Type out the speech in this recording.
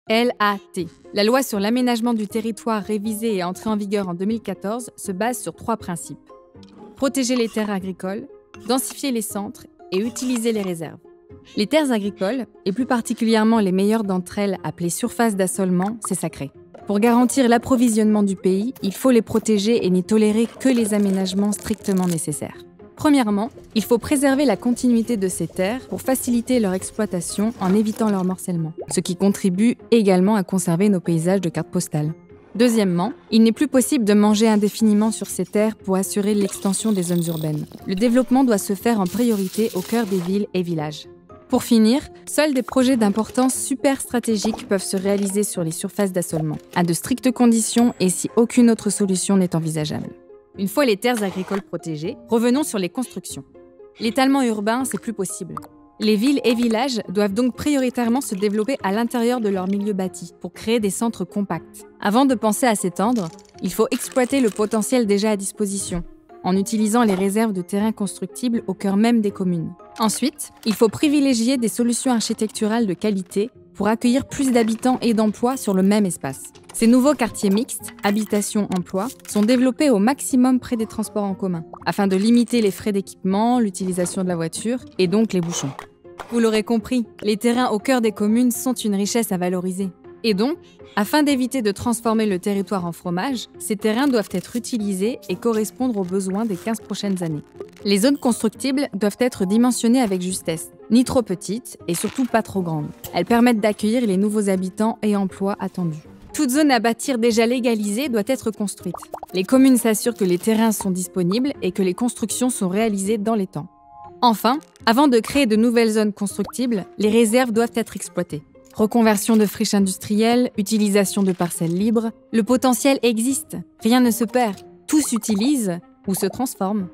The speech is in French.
LAT. La loi sur l'aménagement du territoire révisée et entrée en vigueur en 2014 se base sur 3 principes. Protéger les terres agricoles, densifier les centres et utiliser les réserves. Les terres agricoles, et plus particulièrement les meilleures d'entre elles appelées surfaces d'assolement, c'est sacré. Pour garantir l'approvisionnement du pays, il faut les protéger et n'y tolérer que les aménagements strictement nécessaires. Premièrement, il faut préserver la continuité de ces terres pour faciliter leur exploitation en évitant leur morcellement, ce qui contribue également à conserver nos paysages de carte postale. Deuxièmement, il n'est plus possible de manger indéfiniment sur ces terres pour assurer l'extension des zones urbaines. Le développement doit se faire en priorité au cœur des villes et villages. Pour finir, seuls des projets d'importance super stratégique peuvent se réaliser sur les surfaces d'assolement, à de strictes conditions et si aucune autre solution n'est envisageable. Une fois les terres agricoles protégées, revenons sur les constructions. L'étalement urbain, c'est plus possible. Les villes et villages doivent donc prioritairement se développer à l'intérieur de leur milieu bâti pour créer des centres compacts. Avant de penser à s'étendre, il faut exploiter le potentiel déjà à disposition, en utilisant les réserves de terrains constructibles au cœur même des communes. Ensuite, il faut privilégier des solutions architecturales de qualité pour accueillir plus d'habitants et d'emplois sur le même espace. Ces nouveaux quartiers mixtes, habitation-emploi, sont développés au maximum près des transports en commun, afin de limiter les frais d'équipement, l'utilisation de la voiture et donc les bouchons. Vous l'aurez compris, les terrains au cœur des communes sont une richesse à valoriser. Et donc, afin d'éviter de transformer le territoire en fromage, ces terrains doivent être utilisés et correspondre aux besoins des 15 prochaines années. Les zones constructibles doivent être dimensionnées avec justesse, ni trop petites et surtout pas trop grandes. Elles permettent d'accueillir les nouveaux habitants et emplois attendus. Toute zone à bâtir déjà légalisée doit être construite. Les communes s'assurent que les terrains sont disponibles et que les constructions sont réalisées dans les temps. Enfin, avant de créer de nouvelles zones constructibles, les réserves doivent être exploitées. Reconversion de friches industrielles, utilisation de parcelles libres, le potentiel existe, rien ne se perd, tout s'utilise ou se transforme.